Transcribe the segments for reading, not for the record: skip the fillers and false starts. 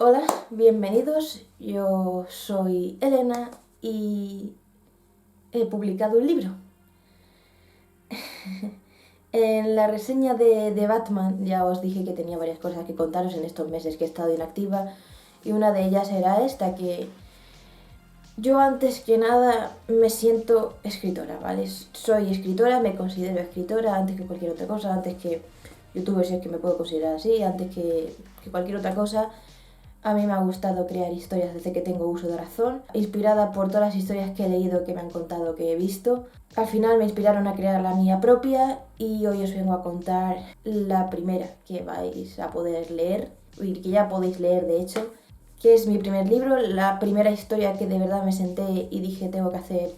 Hola, bienvenidos. Yo soy Elena y he publicado un libro. En la reseña de Batman ya os dije que tenía varias cosas que contaros en estos meses que he estado inactiva y una de ellas era esta, que yo antes que nada me siento escritora, ¿vale? Soy escritora, me considero escritora antes que cualquier otra cosa, antes que youtuber, si es que me puedo considerar así, antes que cualquier otra cosa. A mí me ha gustado crear historias desde que tengo uso de razón, inspirada por todas las historias que he leído, que me han contado, que he visto. Al final me inspiraron a crear la mía propia y hoy os vengo a contar la primera que vais a poder leer, y que ya podéis leer de hecho, que es mi primer libro, la primera historia que de verdad me senté y dije tengo que hacer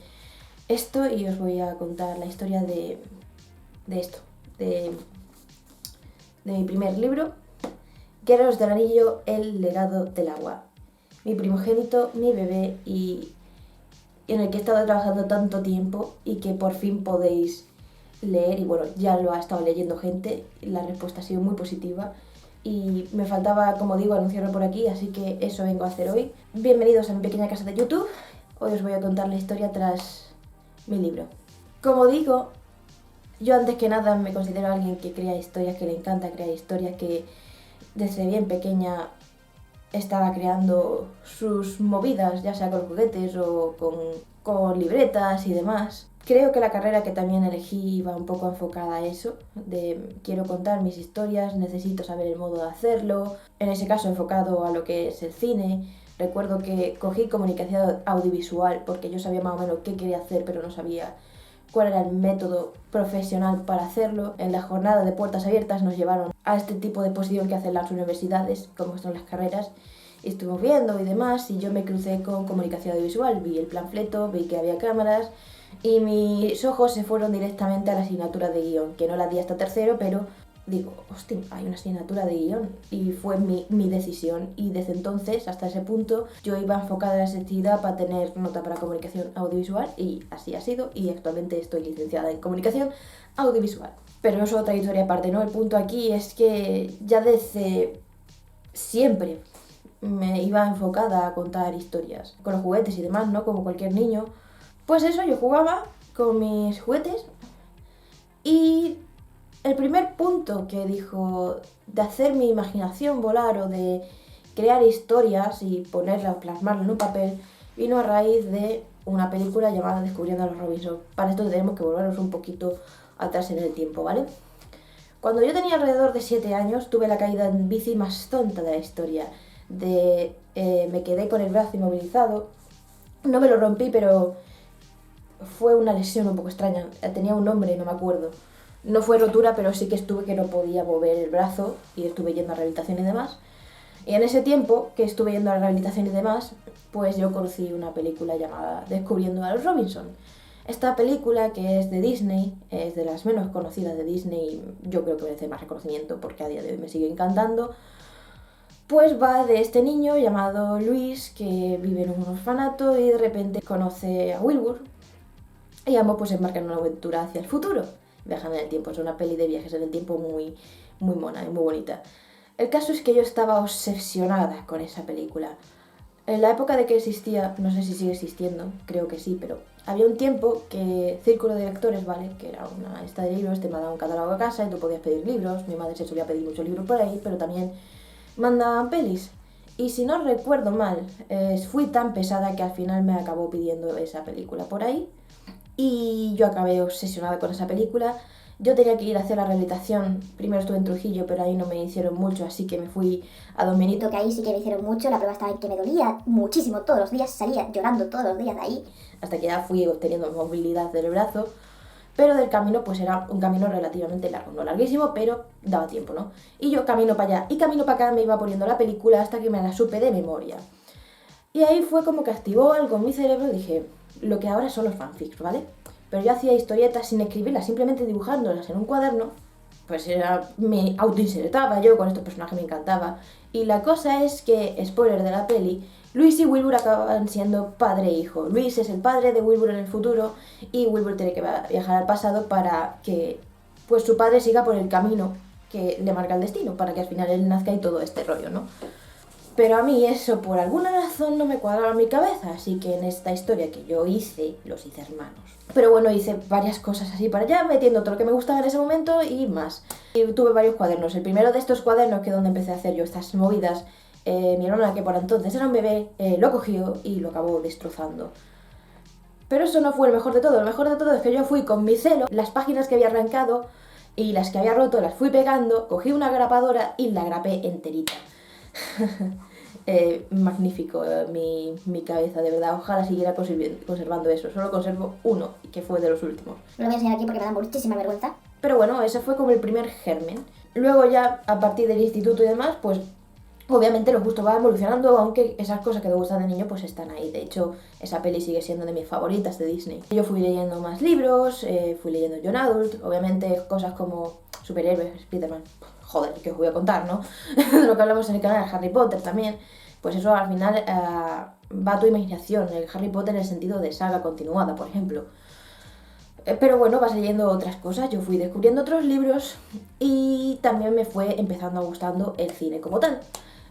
esto, y os voy a contar la historia de esto, de mi primer libro. Guerreros del Anillo, el legado del agua. Mi primogénito, mi bebé, y en el que he estado trabajando tanto tiempo y que por fin podéis leer. Y bueno, ya lo ha estado leyendo gente, la respuesta ha sido muy positiva. Y me faltaba, como digo, anunciarlo por aquí, así que eso vengo a hacer hoy. Bienvenidos a mi pequeña casa de YouTube. Hoy os voy a contar la historia tras mi libro. Como digo, yo antes que nada me considero alguien que crea historias, que le encanta crear historias, que desde bien pequeña estaba creando sus movidas, ya sea con juguetes o con libretas y demás. Creo que la carrera que también elegí iba un poco enfocada a eso, de quiero contar mis historias, necesito saber el modo de hacerlo, en ese caso enfocado a lo que es el cine. Recuerdo que cogí comunicación audiovisual porque yo sabía más o menos qué quería hacer, pero no sabía cuál era el método profesional para hacerlo. En la jornada de puertas abiertas nos llevaron a este tipo de posición que hacen las universidades, como son las carreras, y estuvimos viendo y demás, y yo me crucé con comunicación audiovisual, vi el panfleto, vi que había cámaras, y mis ojos se fueron directamente a la asignatura de guión, que no la di hasta tercero, pero digo, hostia, hay una asignatura de guión, y fue mi decisión, y desde entonces, hasta ese punto, yo iba enfocada en la selectividad para tener nota para comunicación audiovisual, y así ha sido, y actualmente estoy licenciada en comunicación audiovisual. Pero eso es otra historia aparte, ¿no? El punto aquí es que ya desde siempre me iba enfocada a contar historias, con los juguetes y demás, ¿no? Como cualquier niño. Pues eso, yo jugaba con mis juguetes y el primer punto que dijo de hacer mi imaginación volar o de crear historias y ponerlas, plasmarlas en un papel, vino a raíz de una película llamada Descubriendo a los Robinson. Para esto tenemos que volvernos un poquito atrás en el tiempo, ¿vale? Cuando yo tenía alrededor de 7 años, tuve la caída en bici más tonta de la historia. Me quedé con el brazo inmovilizado. No me lo rompí, pero fue una lesión un poco extraña. Tenía un nombre, no me acuerdo. No fue rotura, pero sí que estuve que no podía mover el brazo y estuve yendo a rehabilitación y demás. Y en ese tiempo que estuve yendo a la rehabilitación y demás, pues yo conocí una película llamada Descubriendo a los Robinson. Esta película, que es de Disney, es de las menos conocidas de Disney, yo creo que merece más reconocimiento porque a día de hoy me sigue encantando. Pues va de este niño llamado Luis, que vive en un orfanato y de repente conoce a Wilbur, y ambos pues embarcan en una aventura hacia el futuro. Viajan en el tiempo, es una peli de viajes en el tiempo muy, muy mona y muy bonita. El caso es que yo estaba obsesionada con esa película. En la época de que existía, no sé si sigue existiendo, creo que sí, pero había un tiempo que Círculo de Lectores, ¿vale? Que era una esta de libros, te mandaba un catálogo a casa y tú podías pedir libros. Mi madre se solía pedir muchos libros por ahí, pero también mandaban pelis. Y si no recuerdo mal, fui tan pesada que al final me acabó pidiendo esa película por ahí. Y yo acabé obsesionada con esa película. Yo tenía que ir a hacer la rehabilitación. Primero estuve en Trujillo, pero ahí no me hicieron mucho, así que me fui a Don Benito. Que ahí sí que me hicieron mucho, la prueba estaba en que me dolía muchísimo todos los días, salía llorando todos los días de ahí. Hasta que ya fui obteniendo movilidad del brazo. Pero del camino pues era un camino relativamente largo, no larguísimo, pero daba tiempo, ¿no? Y yo camino para allá y camino para acá me iba poniendo la película hasta que me la supe de memoria. Y ahí fue como que activó algo en mi cerebro y dije, lo que ahora son los fanfics, ¿vale? Pero yo hacía historietas sin escribirlas, simplemente dibujándolas en un cuaderno. Pues me autoinsertaba yo con estos personajes, me encantaba. Y la cosa es que, spoiler de la peli, Luis y Wilbur acaban siendo padre e hijo. Luis es el padre de Wilbur en el futuro y Wilbur tiene que viajar al pasado para que pues su padre siga por el camino que le marca el destino, para que al final él nazca y todo este rollo, ¿no? Pero a mí eso por alguna razón no me cuadraba en mi cabeza, así que en esta historia que yo hice, los hice hermanos. Pero bueno, hice varias cosas así para allá, metiendo todo lo que me gustaba en ese momento y más. Y tuve varios cuadernos. El primero de estos cuadernos, que es donde empecé a hacer yo estas movidas, mi hermana, que por entonces era un bebé, lo cogió y lo acabó destrozando. Pero eso no fue el mejor de todo. Lo mejor de todo es que yo fui con mi celo, las páginas que había arrancado y las que había roto las fui pegando, cogí una grapadora y la grapé enterita. Magnífico mi cabeza, de verdad. Ojalá siguiera conservando eso. Solo conservo uno, que fue de los últimos. No lo voy a enseñar aquí porque me da muchísima vergüenza. Pero bueno, ese fue como el primer germen. Luego ya, a partir del instituto y demás, pues obviamente los gustos van evolucionando, aunque esas cosas que te gustan de niño pues están ahí. De hecho, esa peli sigue siendo de mis favoritas de Disney. Yo fui leyendo más libros, fui leyendo Young Adult, obviamente cosas como superhéroes, Spider-Man. Joder, ¿qué os voy a contar, no? Lo que hablamos en el canal de Harry Potter también. Pues eso al final va a tu imaginación. El Harry Potter en el sentido de saga continuada, por ejemplo. Pero bueno, vas leyendo otras cosas, yo fui descubriendo otros libros y también me fue empezando a gustando el cine como tal.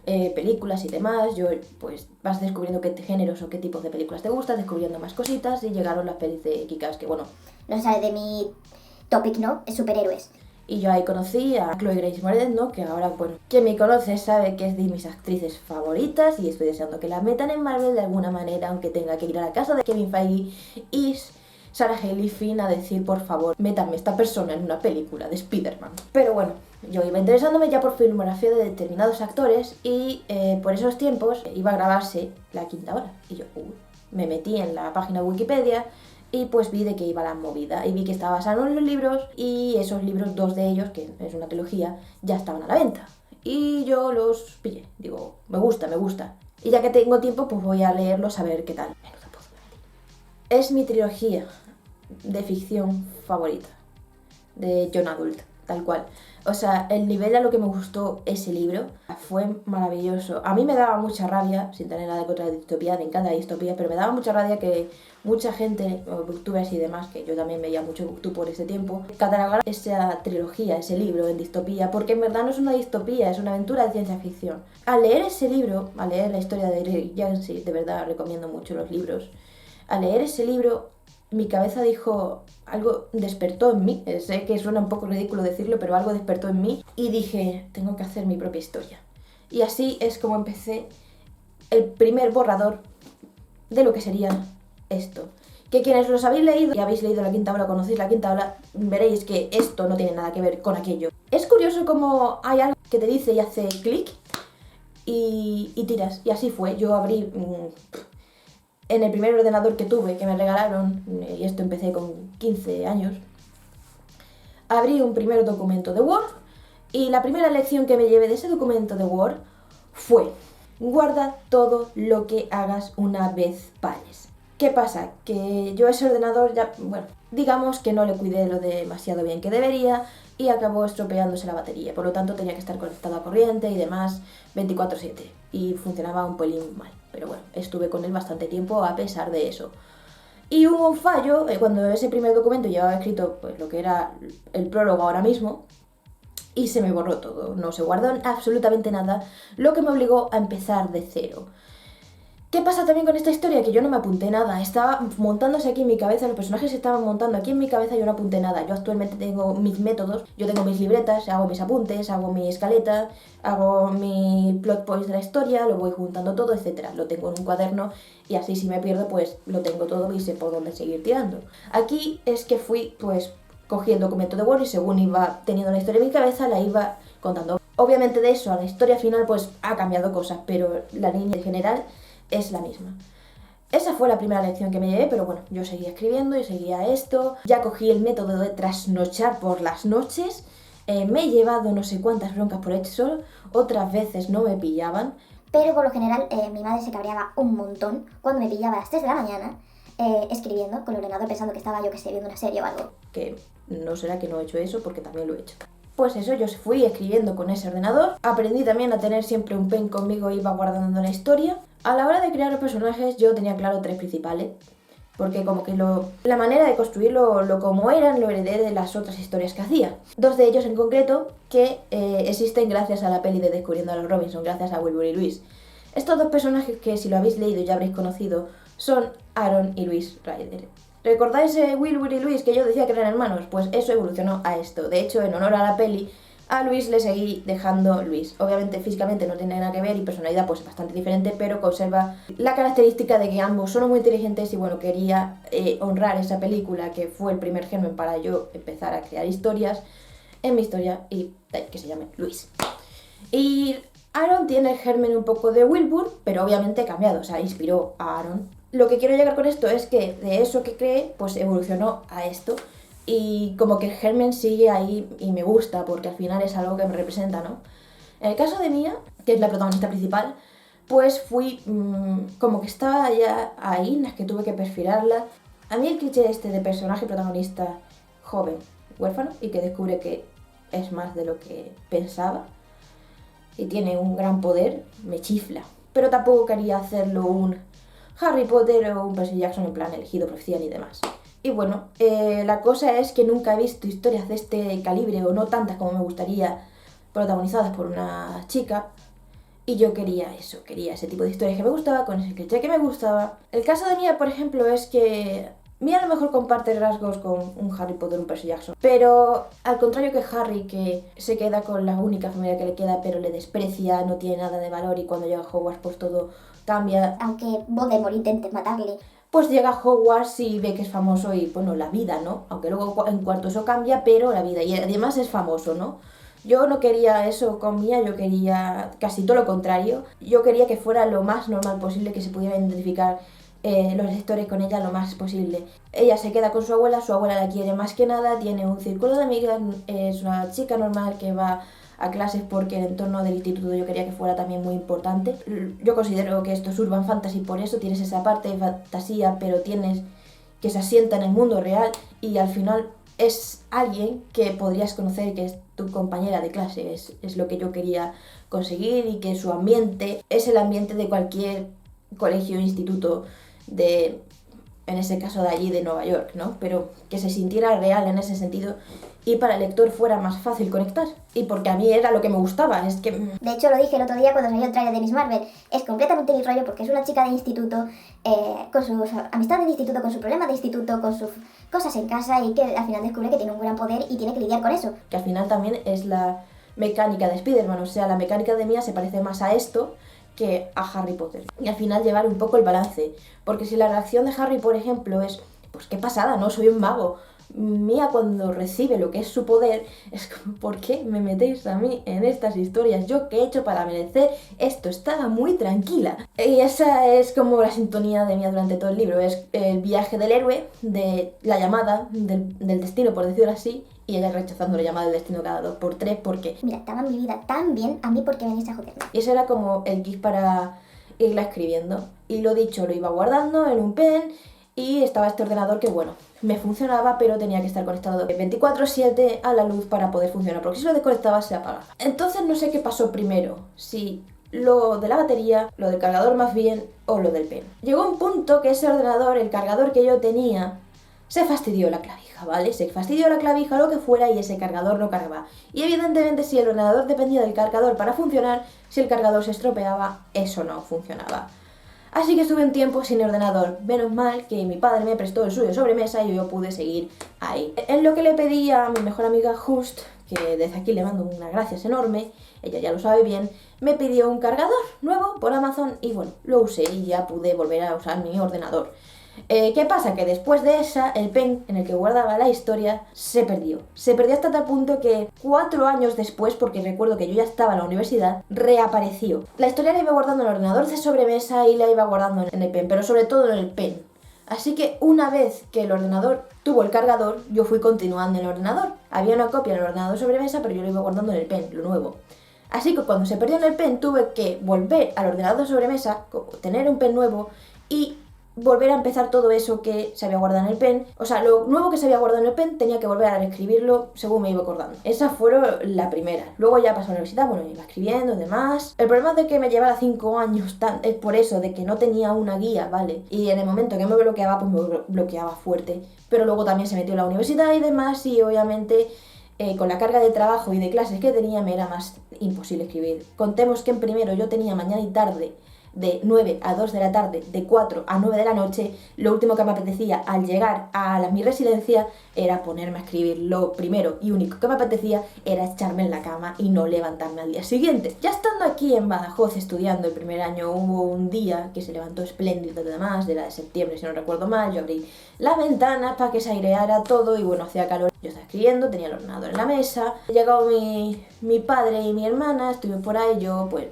Películas y demás, yo pues vas descubriendo qué géneros o qué tipos de películas te gustan, descubriendo más cositas y llegaron las pelis de Kick-Ass, que bueno. No sale de mi topic, ¿no? Es superhéroes. Y yo ahí conocí a Chloe Grace Moretz, ¿no? Que ahora, bueno, quien me conoce sabe que es de mis actrices favoritas y estoy deseando que la metan en Marvel de alguna manera, aunque tenga que ir a la casa de Kevin Feige y Sarah Haley Finn a decir, por favor, métanme esta persona en una película de Spider-Man. Pero bueno, yo iba interesándome ya por filmografía de determinados actores y por esos tiempos iba a grabarse La Quinta Hora. Y yo me metí en la página de Wikipedia y pues vi de qué iba la movida. Y vi que estaba basado en los libros y esos libros, dos de ellos, que es una trilogía, ya estaban a la venta. Y yo los pillé. Digo, me gusta. Y ya que tengo tiempo, pues voy a leerlos a ver qué tal. Es mi trilogía de ficción favorita, de Young Adult, tal cual. O sea, el nivel a lo que me gustó ese libro fue maravilloso. A mí me daba mucha rabia, sin tener nada contra la distopía, me encanta la distopía, pero me daba mucha rabia que mucha gente, booktubers y demás, que yo también veía mucho booktube por ese tiempo, catalogara esa trilogía, ese libro en distopía, porque en verdad no es una distopía, es una aventura de ciencia ficción. Al leer ese libro, al leer la historia de Eric Yancey, de verdad recomiendo mucho los libros, al leer ese libro, mi cabeza dijo, algo despertó en mí, sé que suena un poco ridículo decirlo, pero algo despertó en mí y dije, tengo que hacer mi propia historia. Y así es como empecé el primer borrador de lo que sería esto. Que quienes los habéis leído y habéis leído La Quinta Ola, conocéis La Quinta Ola, veréis que esto no tiene nada que ver con aquello. Es curioso como hay algo que te dice y hace clic y tiras. Y así fue, yo abrí... en el primer ordenador que tuve, que me regalaron, y esto empecé con 15 años, abrí un primer documento de Word y la primera lección que me llevé de ese documento de Word fue: guarda todo lo que hagas una vez pares. ¿Qué pasa? Que yo ese ordenador ya, bueno, digamos que no le cuidé lo demasiado bien que debería y acabó estropeándose la batería, por lo tanto tenía que estar conectado a corriente y demás 24/7 y funcionaba un pelín mal, pero bueno, estuve con él bastante tiempo a pesar de eso. Y hubo un fallo cuando ese primer documento llevaba escrito pues lo que era el prólogo ahora mismo y se me borró todo, no se guardó absolutamente nada, lo que me obligó a empezar de cero. ¿Qué pasa también con esta historia? Que yo no me apunté nada, estaba montándose aquí en mi cabeza, los personajes se estaban montando aquí en mi cabeza y yo no apunté nada. Yo actualmente tengo mis métodos, yo tengo mis libretas, hago mis apuntes, hago mi escaleta, hago mi plot points de la historia, lo voy juntando todo, etc. Lo tengo en un cuaderno y así si me pierdo pues lo tengo todo y sé por dónde seguir tirando. Aquí es que fui pues cogí el documento de Word y según iba teniendo la historia en mi cabeza la iba contando. Obviamente de eso a la historia final pues ha cambiado cosas, pero la línea en general es la misma. Esa fue la primera lección que me llevé, pero bueno, yo seguía escribiendo y seguía esto. Ya cogí el método de trasnochar por las noches. Me he llevado no sé cuántas broncas por eso, otras veces no me pillaban. Pero por lo general mi madre se cabreaba un montón cuando me pillaba a las 3 de la mañana escribiendo con el ordenador pensando que estaba, yo que sé, viendo una serie o algo. Que no será que no he hecho eso porque también lo he hecho. Pues eso, yo fui escribiendo con ese ordenador. Aprendí también a tener siempre un pen conmigo e iba guardando la historia. A la hora de crear los personajes yo tenía claro 3 principales. Porque como que la manera de construirlo, lo como eran, lo heredé de las otras historias que hacía. 2 de ellos en concreto que existen gracias a la peli de Descubriendo a los Robinson, gracias a Wilbur y Luis. Estos dos personajes que si lo habéis leído ya habréis conocido son Aaron y Louise Ryder. ¿Recordáis Wilbur y Louise que yo decía que eran hermanos? Pues eso evolucionó a esto. De hecho, en honor a la peli, a Louise le seguí dejando Louise. Obviamente físicamente no tiene nada que ver y personalidad pues bastante diferente, pero conserva la característica de que ambos son muy inteligentes y bueno, quería honrar esa película que fue el primer germen para yo empezar a crear historias en mi historia y que se llame Louise. Y Aaron tiene el germen un poco de Wilbur, pero obviamente cambiado, o sea, inspiró a Aaron. Lo que quiero llegar con esto es que de eso que cree, pues evolucionó a esto. Y como que el germen sigue ahí y me gusta, porque al final es algo que me representa, ¿no? En el caso de Mia, que es la protagonista principal, pues fui como que estaba ya ahí, en las que tuve que perfilarla. A mí el cliché este de personaje protagonista joven, huérfano, y que descubre que es más de lo que pensaba, y tiene un gran poder, me chifla. Pero tampoco quería hacerlo un Harry Potter o un Percy Jackson en plan elegido, profecía ni demás. Y bueno, la cosa es que nunca he visto historias de este calibre, o no tantas como me gustaría, protagonizadas por una chica. Y yo quería eso, quería ese tipo de historias que me gustaba, con ese cliché que me gustaba. El caso de Mia, por ejemplo, es que Mia a lo mejor comparte rasgos con un Harry Potter, un Percy Jackson, pero al contrario que Harry, que se queda con la única familia que le queda, pero le desprecia, no tiene nada de valor y cuando llega a Hogwarts pues todo cambia. Aunque Voldemort intente matarle. Pues llega a Hogwarts y ve que es famoso y bueno, la vida, ¿no? Aunque luego en cuarto eso cambia, pero la vida, y además es famoso, ¿no? Yo no quería eso con Mia, yo quería casi todo lo contrario. Yo quería que fuera lo más normal posible, que se pudiera identificar los lectores con ella lo más posible. Ella se queda con su abuela la quiere más que nada, tiene un círculo de amigas, es una chica normal que va a clases porque el entorno del instituto yo quería que fuera también muy importante. Yo considero que esto es urban fantasy, por eso tienes esa parte de fantasía, pero tienes que se asienta en el mundo real y al final es alguien que podrías conocer, que es tu compañera de clase, es lo que yo quería conseguir, y que su ambiente es el ambiente de cualquier colegio o instituto de, en ese caso de allí de Nueva York, ¿no? Pero que se sintiera real en ese sentido y para el lector fuera más fácil conectar. Y porque a mí era lo que me gustaba, es que... De hecho, lo dije el otro día cuando salió el trailer de Miss Marvel. Es completamente mi rollo porque es una chica de instituto, con sus amistades de instituto, con sus problemas de instituto, con sus cosas en casa y que al final descubre que tiene un gran poder y tiene que lidiar con eso. Que al final también es la mecánica de Spider-Man, o sea, la mecánica de Mia se parece más a esto que a Harry Potter. Y al final llevar un poco el balance. Porque si la reacción de Harry, por ejemplo, es, pues qué pasada, ¿no? Soy un mago. Mia cuando recibe lo que es su poder es como, ¿por qué me metéis a mí en estas historias? ¿Yo qué he hecho para merecer esto? Estaba muy tranquila. Y esa es como la sintonía de Mia durante todo el libro. Es el viaje del héroe, de la llamada del destino, por decirlo así, y ella rechazando la llamada del destino cada 2x3 porque... Mira, estaba mi vida tan bien, a mí por qué venís a joderme. Y ese era como el gif para irla escribiendo. Y lo dicho, lo iba guardando en un pen y estaba este ordenador que, bueno, me funcionaba, pero tenía que estar conectado 24/7 a la luz para poder funcionar, porque si lo desconectaba se apagaba. Entonces no sé qué pasó primero, si lo de la batería, lo del cargador más bien, o lo del pen. Llegó un punto que ese ordenador, el cargador que yo tenía, se fastidió la clavija, ¿vale? Se fastidió la clavija, lo que fuera, y ese cargador no cargaba. Y evidentemente si el ordenador dependía del cargador para funcionar, si el cargador se estropeaba, eso no funcionaba. Así que estuve un tiempo sin ordenador. Menos mal que mi padre me prestó el suyo sobremesa y yo pude seguir ahí. En lo que le pedí a mi mejor amiga Just, que desde aquí le mando unas gracias enorme, ella ya lo sabe bien, me pidió un cargador nuevo por Amazon y bueno, lo usé y ya pude volver a usar mi ordenador. ¿Qué pasa? Que después de esa, el pen en el que guardaba la historia se perdió. Se perdió hasta tal punto que 4 años después, porque recuerdo que yo ya estaba en la universidad, reapareció. La historia la iba guardando en el ordenador de sobremesa y la iba guardando en el pen, pero sobre todo en el pen. Así que una vez que el ordenador tuvo el cargador, yo fui continuando en el ordenador. Había una copia en el ordenador de sobremesa, pero yo lo iba guardando en el pen, lo nuevo. Así que cuando se perdió en el pen, tuve que volver al ordenador de sobremesa, tener un pen nuevo y volver a empezar todo eso que se había guardado en el pen. O sea, lo nuevo que se había guardado en el pen tenía que volver a reescribirlo según me iba acordando. Esa fue la primera. Luego ya pasé a la universidad, bueno, iba escribiendo y demás. El problema de que me llevara 5 años es por eso, de que no tenía una guía, ¿vale? Y en el momento que me bloqueaba, pues me bloqueaba fuerte. Pero luego también se metió en la universidad y demás y obviamente... con la carga de trabajo y de clases que tenía me era más imposible escribir. Contemos que en primero yo tenía mañana y tarde de 9 a 2 de la tarde, de 4 a 9 de la noche, lo último que me apetecía al llegar a mi residencia era ponerme a escribir. Lo primero y único que me apetecía era echarme en la cama y no levantarme al día siguiente. Ya estando aquí en Badajoz estudiando el primer año, hubo un día que se levantó espléndido además, de la de septiembre si no recuerdo mal. Yo abrí las ventanas para que se aireara todo y bueno, hacía calor. Yo estaba escribiendo, tenía el ordenador en la mesa, llegó mi padre y mi hermana, estuve por ahí, yo pues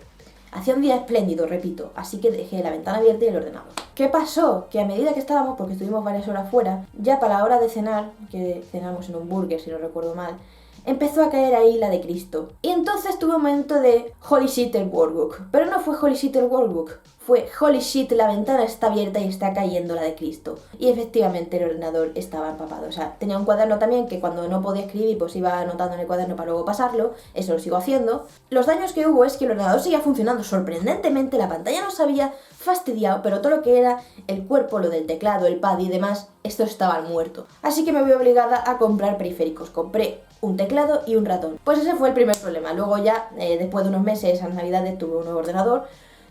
hacía un día espléndido, repito, así que dejé la ventana abierta y el ordenador. ¿Qué pasó? Que a medida que estábamos, porque estuvimos varias horas fuera, ya para la hora de cenar, que cenamos en un burger si no recuerdo mal, empezó a caer ahí la de Cristo. Y entonces tuve un momento de holy shit el workbook. Pero no fue holy shit el workbook, fue holy shit la ventana está abierta y está cayendo la de Cristo. Y efectivamente el ordenador estaba empapado. O sea, tenía un cuaderno también que cuando no podía escribir pues iba anotando en el cuaderno para luego pasarlo. Eso lo sigo haciendo. Los daños que hubo es que el ordenador seguía funcionando sorprendentemente, la pantalla no se había fastidiado, pero todo lo que era el cuerpo, lo del teclado, el pad y demás, esto estaba muerto. Así que me vi obligada a comprar periféricos. Compré un teclado y un ratón. Pues ese fue el primer problema. Luego ya, después de unos meses, a Navidades, tuve un nuevo ordenador,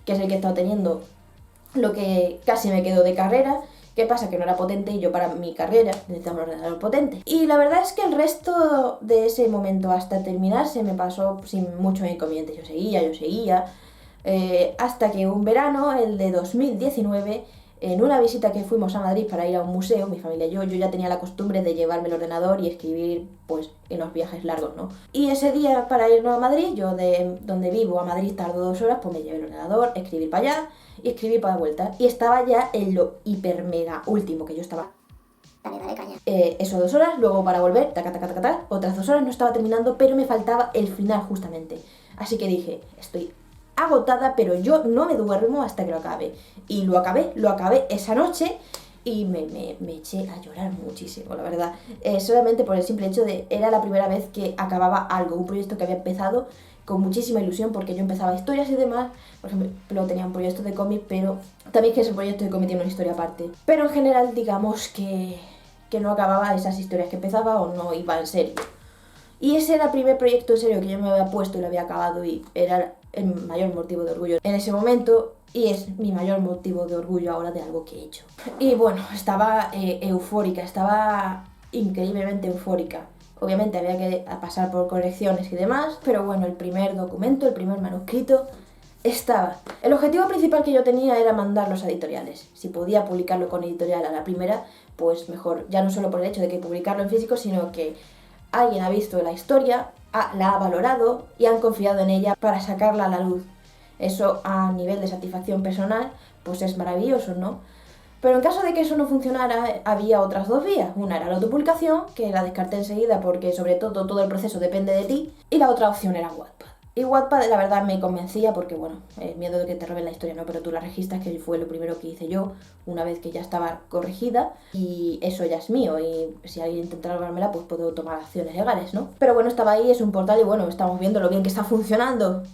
que es el que he estado teniendo, lo que casi me quedó de carrera. ¿Qué pasa? Que no era potente y yo para mi carrera necesitaba un ordenador potente. Y la verdad es que el resto de ese momento hasta terminar se me pasó sin mucho inconveniente. Yo seguía, hasta que un verano, el de 2019, en una visita que fuimos a Madrid para ir a un museo, mi familia y yo ya tenía la costumbre de llevarme el ordenador y escribir pues en los viajes largos, ¿no? Y ese día para irnos a Madrid, yo de donde vivo a Madrid tardo 2 horas, pues me llevé el ordenador, escribí para allá y escribí para la vuelta. Y estaba ya en lo hiper mega último que yo estaba. Dale, caña. Eso 2 horas, luego para volver, otras 2 horas, no estaba terminando, pero me faltaba el final justamente. Así que dije, estoy agotada, pero yo no me duermo hasta que lo acabe. Y lo acabé esa noche y me eché a llorar muchísimo, la verdad. Solamente por el simple hecho de, era la primera vez que acababa algo, un proyecto que había empezado con muchísima ilusión, porque yo empezaba historias y demás. Por ejemplo, tenía un proyecto de cómic, pero también que ese proyecto de cómic tiene una historia aparte. Pero en general, digamos que no acababa esas historias que empezaba o no iba en serio. Y ese era el primer proyecto en serio que yo me había puesto y lo había acabado, y era el mayor motivo de orgullo en ese momento y es mi mayor motivo de orgullo ahora de algo que he hecho. Y bueno, estaba eufórica, estaba increíblemente eufórica. Obviamente había que pasar por correcciones y demás, pero bueno, el primer documento, el primer manuscrito estaba. El objetivo principal que yo tenía era mandarlos a editoriales. Si podía publicarlo con editorial a la primera, pues mejor, ya no solo por el hecho de que publicarlo en físico, sino que alguien ha visto la historia, la ha valorado y han confiado en ella para sacarla a la luz. Eso a nivel de satisfacción personal, pues es maravilloso, ¿no? Pero en caso de que eso no funcionara, había otras 2 vías. Una era la autopublicación, que la descarté enseguida porque sobre todo el proceso depende de ti. Y la otra opción era Wattpad. Y Wattpad la verdad me convencía porque, bueno, el miedo de que te roben la historia, ¿no? Pero tú la registras, que fue lo primero que hice yo una vez que ya estaba corregida. Y eso ya es mío y si alguien intenta robármela, pues puedo tomar acciones legales, ¿no? Pero bueno, estaba ahí, es un portal y bueno, estamos viendo lo bien que está funcionando.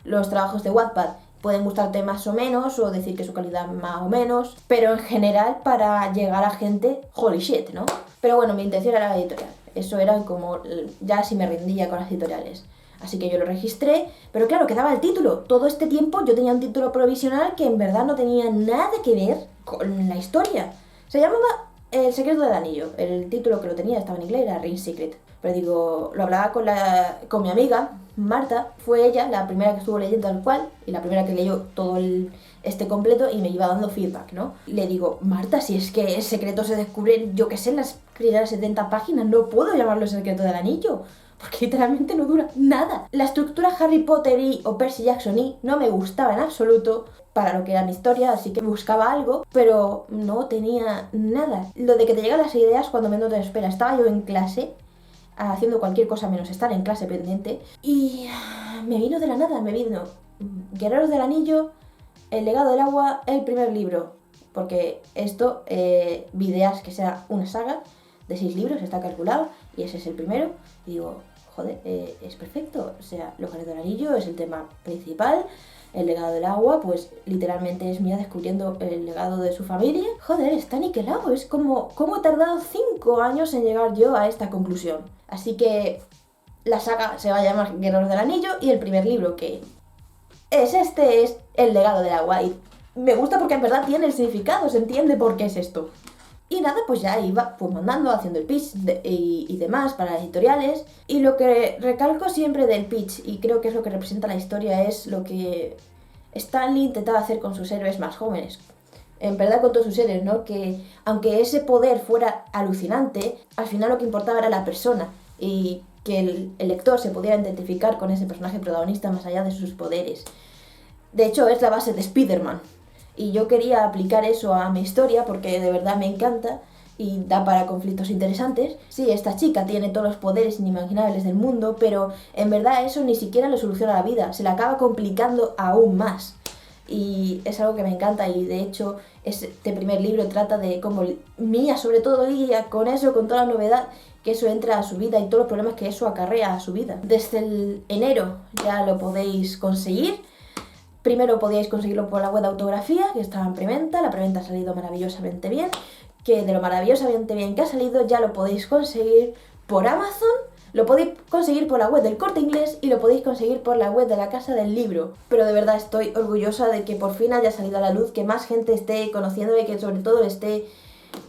Los trabajos de Wattpad pueden gustarte más o menos, o decir que su calidad más o menos, pero en general para llegar a gente, holy shit, ¿no? Pero bueno, mi intención era la editorial. Eso era como, ya si me rendía con las editoriales. Así que yo lo registré, pero claro, quedaba el título. Todo este tiempo yo tenía un título provisional que en verdad no tenía nada que ver con la historia. Se llamaba El secreto del anillo. El título que lo tenía estaba en inglés, era Ring Secret. Pero digo, lo hablaba con mi amiga, Marta. Fue ella la primera que estuvo leyendo tal cual y la primera que leyó todo este completo y me iba dando feedback, ¿no? Y le digo, Marta, si es que el secreto se descubre, yo qué sé, en las primeras 70 páginas, no puedo llamarlo El secreto del anillo, porque literalmente no dura nada. La estructura Harry Potter o Percy Jackson no me gustaba en absoluto para lo que era mi historia, así que buscaba algo, pero no tenía nada. Lo de que te llegan las ideas cuando menos te espera. Estaba yo en clase, haciendo cualquier cosa menos estar en clase pendiente, y me vino de la nada, Guerreros del Anillo, El legado del agua, el primer libro, porque esto, Videas, que sea una saga de 6 libros, está calculado, y ese es el primero, y digo, joder, es perfecto, o sea, Los Guerreros del Anillo es el tema principal, El legado del agua, pues literalmente es Mía descubriendo el legado de su familia. Joder, está niquelado, es como he tardado 5 años en llegar yo a esta conclusión. Así que la saga se va a llamar Guerreros del Anillo y el primer libro, que es el legado del agua. Y me gusta porque en verdad tiene el significado, se entiende por qué es esto. Y nada, pues ya iba pues mandando, haciendo el pitch y demás para editoriales. Y lo que recalco siempre del pitch, y creo que es lo que representa la historia, es lo que Stanley intentaba hacer con sus héroes más jóvenes. En verdad con todos sus héroes, ¿no? Que aunque ese poder fuera alucinante, al final lo que importaba era la persona. Y que el lector se pudiera identificar con ese personaje protagonista más allá de sus poderes. De hecho, es la base de Spider-Man. Y yo quería aplicar eso a mi historia porque de verdad me encanta y da para conflictos interesantes. Sí, esta chica tiene todos los poderes inimaginables del mundo, pero en verdad eso ni siquiera le soluciona la vida, se la acaba complicando aún más. Y es algo que me encanta y de hecho este primer libro trata de cómo Mía sobre todo lidia con eso, con toda la novedad que eso entra a su vida y todos los problemas que eso acarrea a su vida. Desde el enero ya lo podéis conseguir. Primero podíais conseguirlo por la web de autografía, que estaba en preventa. La preventa ha salido maravillosamente bien. Que de lo maravillosamente bien que ha salido, ya lo podéis conseguir por Amazon, lo podéis conseguir por la web del Corte Inglés y lo podéis conseguir por la web de la Casa del Libro. Pero de verdad estoy orgullosa de que por fin haya salido a la luz, que más gente esté conociendo y que sobre todo le esté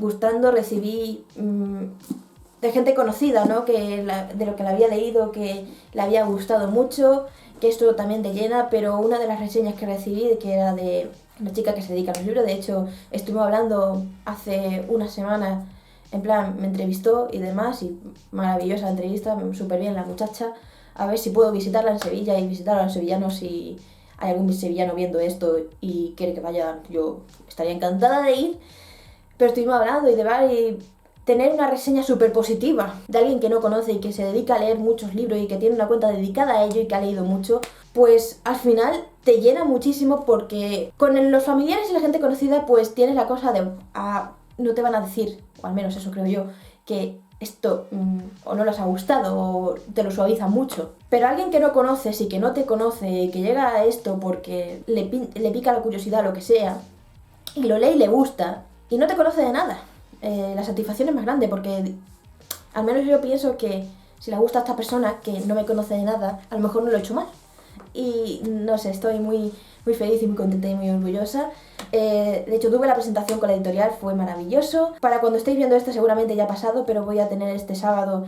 gustando. Recibí de gente conocida, ¿no? Que de lo que la había leído, que le había gustado mucho, que esto también te llena, pero una de las reseñas que recibí, que era de una chica que se dedica a los libros, de hecho estuvimos hablando hace una semana, en plan me entrevistó y demás, y maravillosa la entrevista, súper bien la muchacha, a ver si puedo visitarla en Sevilla y visitar a los sevillanos si hay algún sevillano viendo esto y quiere que vaya, yo estaría encantada de ir, pero estuvimos hablando y demás y tener una reseña súper positiva de alguien que no conoce y que se dedica a leer muchos libros y que tiene una cuenta dedicada a ello y que ha leído mucho, pues al final te llena muchísimo porque con los familiares y la gente conocida pues tienes la cosa de no te van a decir, o al menos eso creo yo, que esto o no les ha gustado o te lo suaviza mucho. Pero alguien que no conoces y que no te conoce y que llega a esto porque le pica la curiosidad o lo que sea y lo lee y le gusta y no te conoce de nada. La satisfacción es más grande porque al menos yo pienso que si le gusta a esta persona que no me conoce de nada, a lo mejor no lo he hecho mal. Y no sé, estoy muy, muy feliz y muy contenta y muy orgullosa. De hecho tuve la presentación con la editorial, fue maravilloso. Para cuando estéis viendo esto seguramente ya ha pasado, pero voy a tener este sábado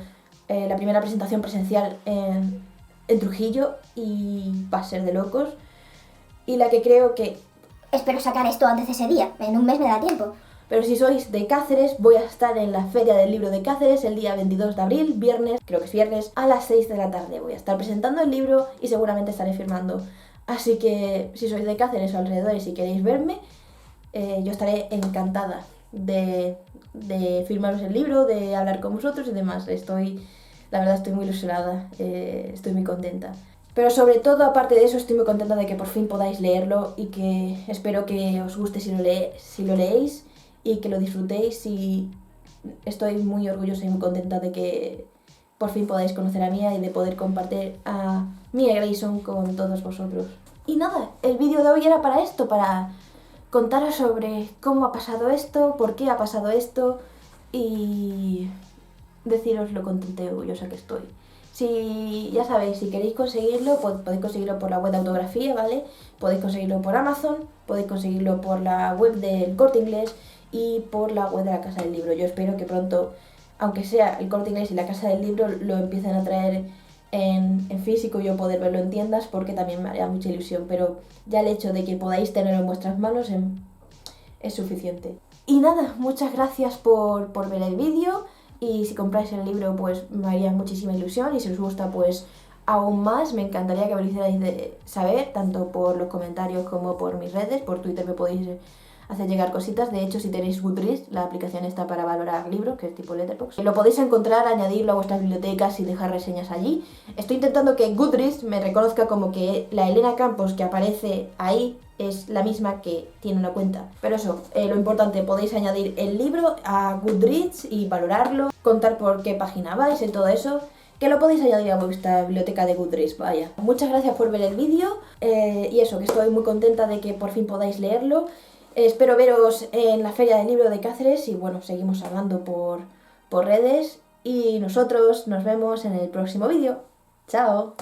la primera presentación presencial en Trujillo y va a ser de locos. Y la que creo que... Espero sacar esto antes de ese día, en un mes me da tiempo. Pero si sois de Cáceres, voy a estar en la Feria del Libro de Cáceres el día 22 de abril, viernes, creo que es viernes, a las 6 de la tarde. Voy a estar presentando el libro y seguramente estaré firmando. Así que si sois de Cáceres o alrededor y si queréis verme, yo estaré encantada de firmaros el libro, de hablar con vosotros y demás. La verdad estoy muy ilusionada, estoy muy contenta. Pero sobre todo, aparte de eso, estoy muy contenta de que por fin podáis leerlo y que espero que os guste si lo leéis y que lo disfrutéis, y estoy muy orgullosa y muy contenta de que por fin podáis conocer a Mía y de poder compartir a Mía Grayson con todos vosotros. Y nada, el vídeo de hoy era para esto, para contaros sobre cómo ha pasado esto, por qué ha pasado esto y deciros lo contenta y orgullosa que estoy. Si ya sabéis, si queréis conseguirlo, podéis conseguirlo por la web de autografía, ¿vale? Podéis conseguirlo por Amazon, podéis conseguirlo por la web del Corte Inglés y por la web de la Casa del Libro. Yo espero que pronto, aunque sea el Corte Inglés y la Casa del Libro, lo empiecen a traer en físico y yo poder verlo en tiendas, porque también me haría mucha ilusión. Pero ya el hecho de que podáis tenerlo en vuestras manos es suficiente. Y nada, muchas gracias por ver el vídeo. Y si compráis el libro, pues me haría muchísima ilusión. Y si os gusta, pues aún más. Me encantaría que me lo hicierais saber, tanto por los comentarios como por mis redes. Por Twitter me podéis hacer llegar cositas. De hecho, si tenéis Goodreads, la aplicación está para valorar libros, que es tipo Letterboxd, lo podéis encontrar, añadirlo a vuestras bibliotecas y dejar reseñas allí. Estoy intentando que Goodreads me reconozca como que la Elena Campos que aparece ahí es la misma que tiene una cuenta. Pero eso, lo importante, podéis añadir el libro a Goodreads y valorarlo, contar por qué página vais y todo eso, que lo podéis añadir a vuestra biblioteca de Goodreads, vaya. Muchas gracias por ver el vídeo y eso, que estoy muy contenta de que por fin podáis leerlo. Espero veros en la Feria del Libro de Cáceres y bueno, seguimos hablando por redes y nosotros nos vemos en el próximo vídeo. ¡Chao!